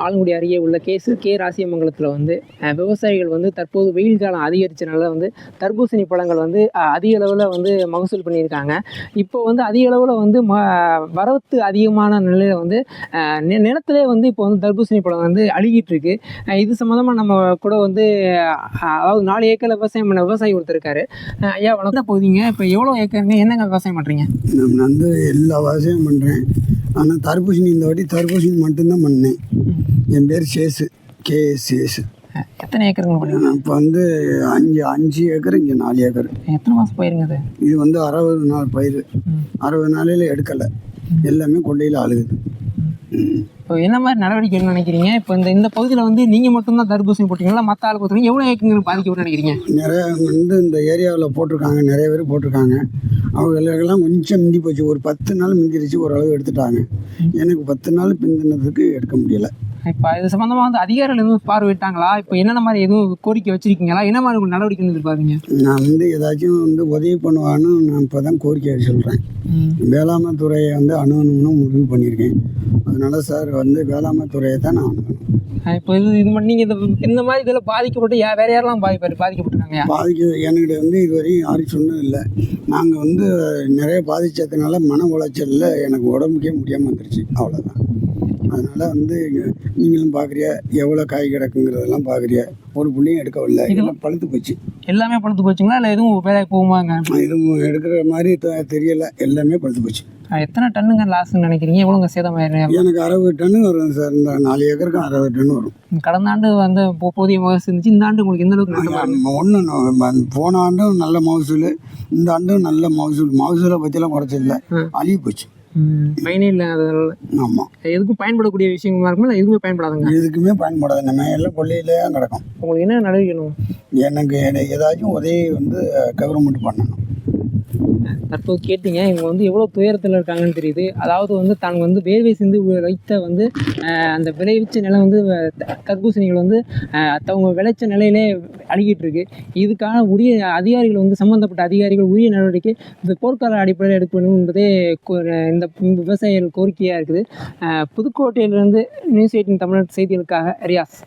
ஆலங்குடி அருகே உள்ள கே ராசியமங்கலத்தில் வந்து விவசாயிகள் வந்து தற்போது வெயில் காலம் அதிகரிச்சனால வந்து தர்பூசணி பழங்கள் வந்து அதிக அளவில் வந்து மகசூல் பண்ணியிருக்காங்க. இப்போ வந்து அதிக அளவில் வந்து வரத்து அதிகமான நிலையில் வந்து நிலத்திலே வந்து இப்போ வந்து தர்பூசணி பழம் வந்து அழுகிட்டு இருக்கு. இது சம்மந்தமாக நம்ம கூட வந்து அதாவது 4 ஏக்கரில் விவசாயம் பண்ண விவசாயி ஒருத்தர் இருக்காரு. ஐயா வளர்த்த போகுதிங்க, இப்போ எவ்வளோ ஏக்கருங்க, என்னங்க விவசாயம் பண்ணுறீங்க? நான் வந்து எல்லா விவசாயம் பண்ணுறேன். ஆனால் தர்பூசணி இந்த வாட்டி தர்பூசணி மட்டும்தான் பண்ணேன். என் பேர் சேசு, கேஎஸ்ஏசு. எத்தனை ஏக்கருங்க பண்ணுறீங்க? இப்போ வந்து 5 ஏக்கர், இங்கே 4 ஏக்கர். எத்தனை மாதம் பயிருங்க அது? இது வந்து 60 நாள் பயிர். 60 நாளையில் எடுக்கலை, எல்லாமே கொள்ளையில் அழுகுது. இப்போ என்ன மாதிரி நடவடிக்கை நினைக்கிறீங்க? இப்போ இந்த பகுதியில் வந்து நீங்கள் மட்டும்தான் தர்பூசணி போட்டிங்களா, மற்ற ஆள் போட்டுருங்க, எவ்வளோ ஏக்கர்கள் பாதிக்கப்பட்டு நினைக்கிறீங்க? நிறைய வந்து இந்த ஏரியாவில் போட்டிருக்காங்க, நிறைய பேர் போட்டிருக்காங்க. அவங்களுக்கெல்லாம் கொஞ்சம் மிந்தி போச்சு, ஒரு 10 நாள் மிந்திருச்சு, ஓரளவு எடுத்துட்டாங்க. எனக்கு 10 நாள் பிந்தினதுக்கு எடுக்க முடியலை. இப்போ இது சம்மந்தமாக வந்து அதிகாரிகள் எதுவும் பார்வையிட்டாங்களா? இப்போ என்னென்ன மாதிரி எதுவும் கோரிக்கை வச்சுருக்கீங்களா? என்ன மாதிரி உங்களுக்கு நடவடிக்கை எதிர்பார்க்குறீங்க? நான் வந்து ஏதாச்சும் வந்து உதவி பண்ணுவான்னு நான் இப்போ தான் கோரிக்கை சொல்கிறேன். வேளாண்மை துறையை வந்து அணுகணும்னு முடிவு பண்ணியிருக்கேன். அதனால சார் வந்து வேளாண்மை துறையை தான் நான் அணுகணும். இப்போ இது நீங்கள் இந்த மாதிரி இதில் பாதிக்கப்பட்டு வேற யாரெல்லாம் பாதிக்கப்பட்டிருக்காங்க? என்கிட்ட வந்து இதுவரையும் யாரும் சொன்னது இல்லை. நாங்கள் வந்து நிறைய பாதித்ததுனால மன உளைச்சலில் எனக்கு உடம்புக்கே முடியாமல் வந்துருச்சு, அவ்வளோதான். அதனால் வந்து நீங்களும் பார்க்குறிய எவ்வளோ காய் கிடக்குங்கிறதெல்லாம் பார்க்குறிய, ஒரு புள்ளியும் எடுக்கவில்லை, இதெல்லாம் பழுத்து போச்சு. எல்லாமே பழுத்து போச்சுங்களா, இல்லை எதுவும் வேலைக்கு போகுமாங்க? எதுவும் எடுக்கிற மாதிரி தெரியலை, எல்லாமே பழுத்து போச்சு. எத்தனை டன்னுங்க லாஸ்ன்னு நினைக்கிறீங்க? எவ்வளோங்க சேதமாயிருக்கு? எனக்கு 60 டன்னு வரும் சார். இந்த 4 ஏக்கருக்கு 60 டன் வரும். கடந்த ஆண்டு வந்து போதிய மகசூல் இருந்துச்சு, இந்த ஆண்டு உங்களுக்கு எந்த அளவுக்கு? ஒன்று போன ஆண்டும் நல்ல மகசூல், இந்த ஆண்டும் நல்ல மகசூலை பற்றிலாம் குறைச்சதில்லை, அழிவு போச்சு. பயனே இல்லை. அதனால ஆமாம், எதுக்கும் பயன்படக்கூடிய விஷயமா இருக்குமா, இல்லை எதுவுமே பயன்படாதுங்க? எதுக்குமே பயன்படாது, நம்ம எல்லாம் கொள்ளையிலே தான் கிடக்கும். உங்களுக்கு என்ன நடவடிக்கணும்? எனக்கு ஏதாச்சும் உதவி வந்து கவர்மெண்ட் பண்ணணும். தற்போது கேட்டீங்க, இவங்க வந்து எவ்வளோ துயரத்தில் இருக்காங்கன்னு தெரியுது. அதாவது வந்து தாங்க வந்து வேர்வை சிந்து வைத்த வந்து அந்த விளைவிச்ச நிலம் வந்து தர்பூசணிகள் வந்து அவங்க விளைச்ச நிலையிலே அழுகிட்டு இருக்கு. இதுக்கான உரிய அதிகாரிகள் வந்து சம்மந்தப்பட்ட அதிகாரிகள் உரிய நடவடிக்கை இந்த போர்க்கால அடிப்படையில் எடுக்கணும் என்பதே இந்த விவசாயிகள் கோரிக்கையாக இருக்குது. புதுக்கோட்டையிலிருந்து நியூஸ் 18 தமிழ்நாட்டு செய்திகளுக்காக ரியாஸ்.